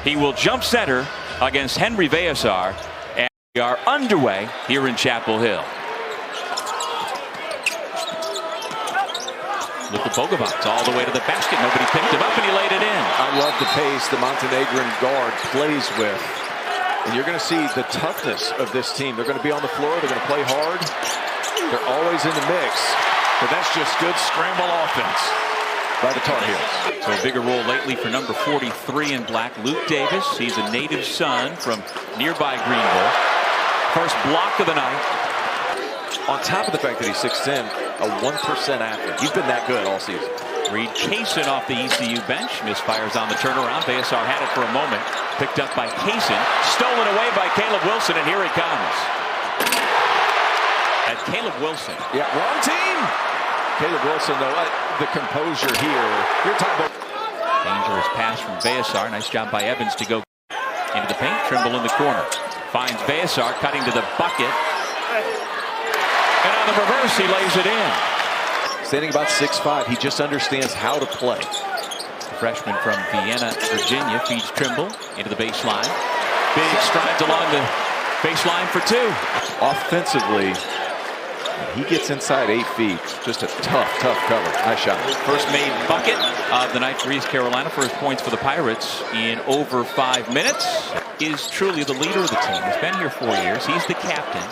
He will jump center against Henri Veesaar, and we are underway here in Chapel Hill. Luka Bogavac all the way to the basket. Nobody picked him up, and he laid it in. I love the pace the Montenegrin guard plays with. And you're going to see the toughness of this team. They're going to be on the floor. They're going to play hard. They're always in the mix. But that's just good scramble offense by the Tar Heels. So a bigger role lately for number 43 in black, Luke Davis. He's a native son from nearby Greenville. First block of the night. On top of the fact that he's 6'10", a 1% athlete. He's been that good all season. Reed Kaysen off the ECU bench. Misfires on the turnaround. Veesaar had it for a moment. Picked up by Kaysen. Stolen away by Caleb Wilson, and here he comes. At Caleb Wilson. Yeah, wrong team. Caleb Wilson, though, the composure here. You're talking about. Dangerous pass from Veesaar. Nice job by Evans to go into the paint. Trimble in the corner. Finds Veesaar cutting to the bucket. And on the reverse, he lays it in. Standing about 6'5", he just understands how to play. The freshman from Vienna, Virginia, feeds Trimble into the baseline. Big strides along the baseline for two. Offensively, he gets inside 8 feet. Just a tough cover. Nice shot. First made bucket of the night for East Carolina. First points for the Pirates in over 5 minutes. Is truly the leader of the team. He's been here 4 years. He's the captain.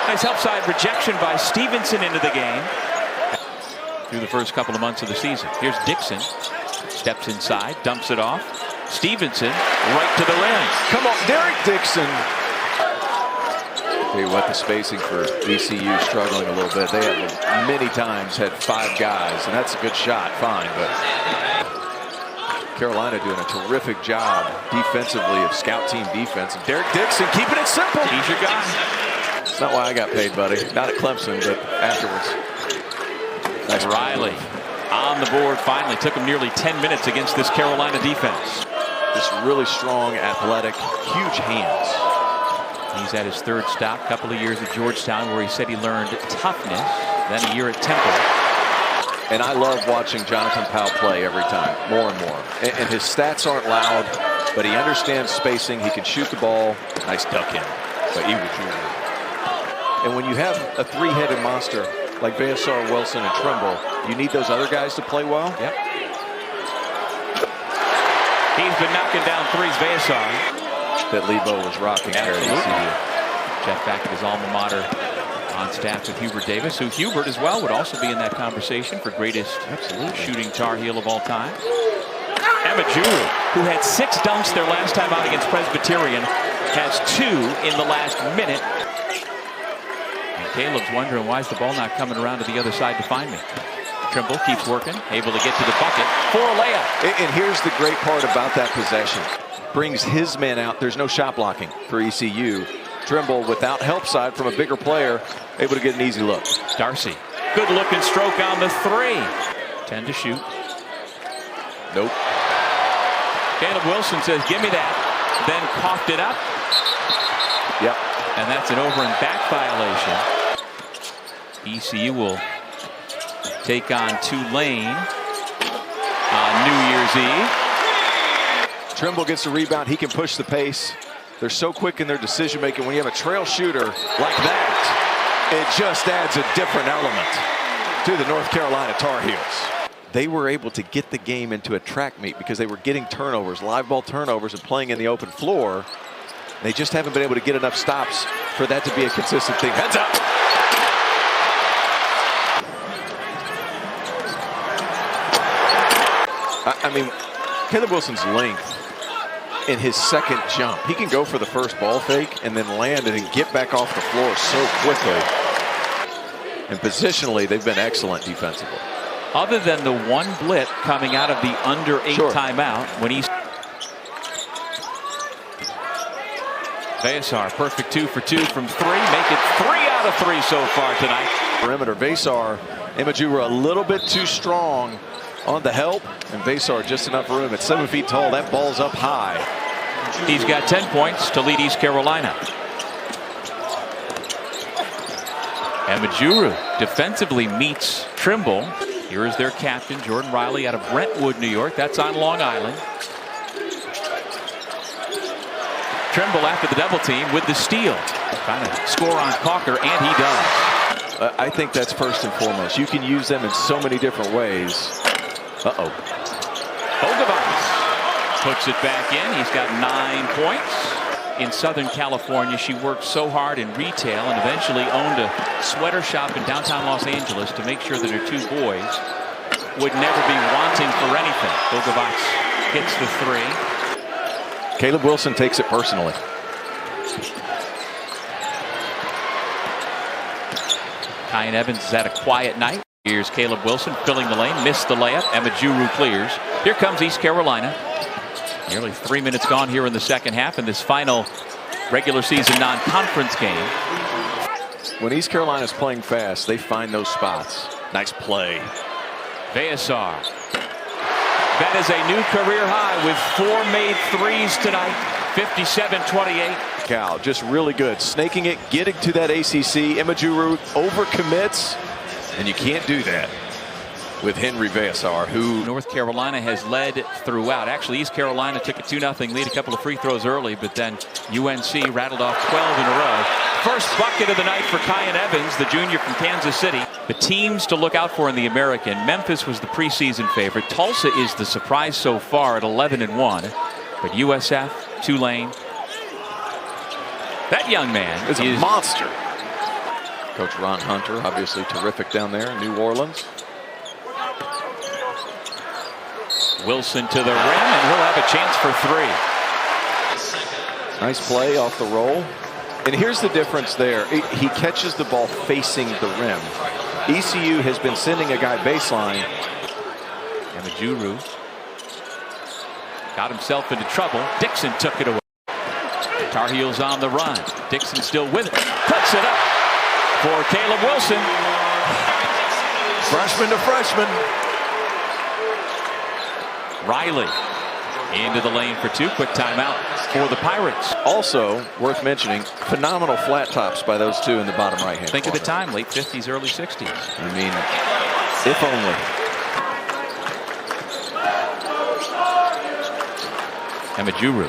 Nice help side rejection by Stevenson into the game through the first couple of months of the season. Here's Dixon. Steps inside, dumps it off. Stevenson right to the rim. Come on, Derek Dixon. Tell you what, the spacing for ECU struggling a little bit. They have many times had 5 guys, and that's a good shot, fine. But Carolina doing a terrific job defensively of scout team defense. And Derek Dixon keeping it simple. He's your guy. It's not why I got paid, buddy. Not at Clemson, but afterwards. Nice. Riley on the board finally. Took him nearly 10 minutes against this Carolina defense. Just really strong, athletic, huge hands. He's at his 3rd stop. Couple of years at Georgetown where he said he learned toughness. Then a year at Temple. And I love watching Jonathan Powell play every time, more and more. And his stats aren't loud, but he understands spacing. He can shoot the ball. Nice duck in by Hubert Jr. And when you have a 3-headed monster like Veesaar, Wilson, and Trimble, you need those other guys to play well. Yep. He's been knocking down threes, Veesaar. That Lebo was rocking here at ECU. Jeff back at his alma mater on staff with Hubert Davis, who Hubert as well would also be in that conversation for greatest shooting Tar Heel of all time. Amajuru, who had 6 dunks their last time out against Presbyterian, has 2 in the last minute. Caleb's wondering why is the ball not coming around to the other side to find me. Trimble keeps working, able to get to the bucket for a layup. And here's the great part about that possession. Brings his man out. There's no shot blocking for ECU. Trimble, without help side from a bigger player, able to get an easy look. Darcy, good looking stroke on the 3. 10 to shoot. Nope. Caleb Wilson says, give me that. Then coughed it up. Yep. And that's an over and back violation. ECU will take on Tulane on New Year's Eve. Trimble gets the rebound. He can push the pace. They're so quick in their decision making. When you have a trail shooter like that, it just adds a different element to the North Carolina Tar Heels. They were able to get the game into a track meet because they were getting turnovers, live ball turnovers, and playing in the open floor. They just haven't been able to get enough stops for that to be a consistent thing. Heads up. I mean, Caleb Wilson's length in his second jump. He can go for the first ball fake and then land it and get back off the floor so quickly. And positionally, they've been excellent defensively. Other than the one blip coming out of the under 8 timeout when he's Veesaar, perfect 2 for 2 from 3. Make it 3 out of 3 so far tonight. Perimeter, Veesaar, Amajuru a little bit too strong on the help, and Veesaar just enough room. At 7 feet tall, that ball's up high. He's got 10 points to lead East Carolina. Amajuru defensively meets Trimble. Here is their captain, Jordan Riley, out of Brentwood, New York. That's on Long Island. Trimble after the double team with the steal. Trying to score on Calker, and he does. I think that's first and foremost. You can use them in so many different ways. Uh-oh. Bogavac puts it back in. He's got 9 points. In Southern California, she worked so hard in retail and eventually owned a sweater shop in downtown Los Angeles to make sure that her 2 boys would never be wanting for anything. Bogavac hits the 3. Caleb Wilson takes it personally. Kyan Evans has had a quiet night. Here's Caleb Wilson filling the lane, missed the layup. Emma Juru clears. Here comes East Carolina. Nearly 3 minutes gone here in the second half in this final regular season non-conference game. When East Carolina is playing fast, they find those spots. Nice play. Veesaar. That is a new career high with 4 made threes tonight. 57-28. Cal just really good. Snaking it, getting to that ACC. Emma Juru overcommits, and you can't do that with Henri Veesaar, who North Carolina has led throughout. Actually, East Carolina took a 2-0 lead, a couple of free throws early, but then UNC rattled off 12 in a row. First bucket of the night for Kyan Evans, the junior from Kansas City. The teams to look out for in the American: Memphis was the preseason favorite. Tulsa is the surprise so far at 11-1, but USF, Tulane. That young man is a monster. Coach Ron Hunter, obviously terrific down there in New Orleans. Wilson to the rim, and he'll have a chance for 3. Nice play off the roll. And here's the difference there. He catches the ball facing the rim. ECU has been sending a guy baseline. And Juru got himself into trouble. Dixon took it away. Tar Heels on the run. Dixon still with it. Puts it up for Caleb Wilson. Freshman to freshman. Riley into the lane for 2. Quick timeout for the Pirates. Also worth mentioning, phenomenal flat tops by those 2 in the bottom right hand. Think of the time, late 50s, early 60s. I mean, if only. Emma Juru.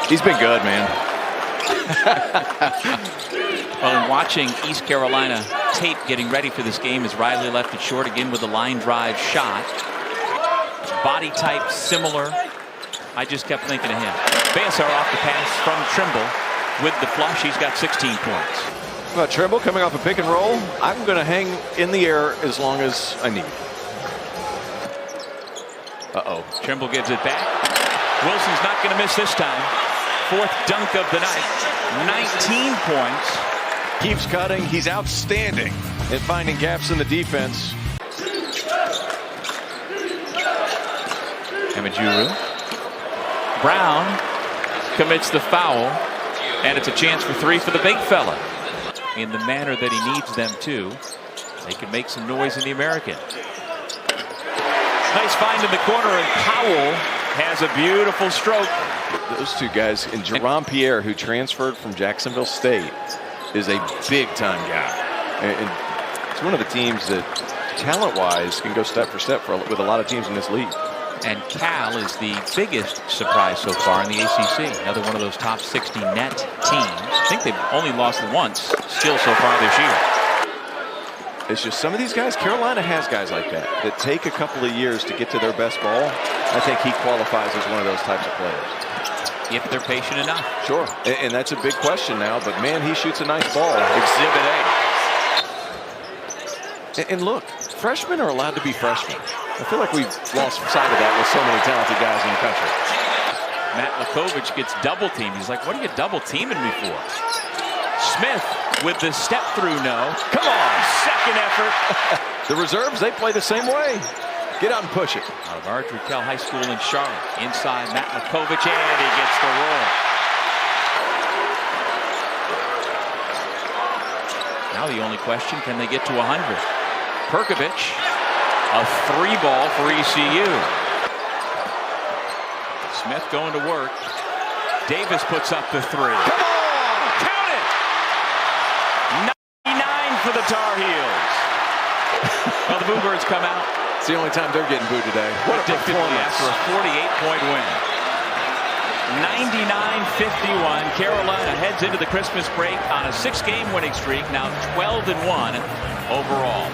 He's been good, man. Well, in watching East Carolina tape getting ready for this game as Riley left it short again with a line drive shot. Body type similar. I just kept thinking of him. Veesaar off the pass from Trimble with the flush. He's got 16 points. How about Trimble coming off a pick and roll? I'm going to hang in the air as long as I need. Uh-oh. Trimble gives it back. Wilson's not going to miss this time. 4th dunk of the night. 19 points. Keeps cutting. He's outstanding at finding gaps in the defense. Emma Juru. Brown commits the foul, and it's a chance for 3 for the big fella. In the manner that he needs them to, they can make some noise in the American. Nice find in the corner, and Powell has a beautiful stroke. Those 2 guys, and Jerome Pierre, who transferred from Jacksonville State, is a big-time guy. And it's one of the teams that, talent-wise, can go step for step with a lot of teams in this league. And Cal is the biggest surprise so far in the ACC. Another one of those top 60 net teams. I think they've only lost once still so far this year. It's just some of these guys, Carolina has guys like that take a couple of years to get to their best ball. I think he qualifies as one of those types of players. If they're patient enough. Sure. And that's a big question now, but man, he shoots a nice ball. Exhibit A. And look, freshmen are allowed to be freshmen. I feel like we've lost sight of that with so many talented guys in the country. Matt Lakovich gets double teamed. He's like, what are you double teaming me for? Smith with the step through no. Come on, second effort. The reserves, they play the same way. Get out and push it. Out of Ardrey Kell High School in Charlotte. Inside Matt Lakovich, and he gets the roll. Now the only question, can they get to 100? Perkovich. A 3-ball for ECU. Smith going to work. Davis puts up the 3. Come on! Count it! 99 for the Tar Heels. Well, the Bluebirds come out. It's the only time they're getting booed today. What a performance. After a 48-point win. 99-51. Carolina heads into the Christmas break on a 6-game winning streak, now 12-1 overall.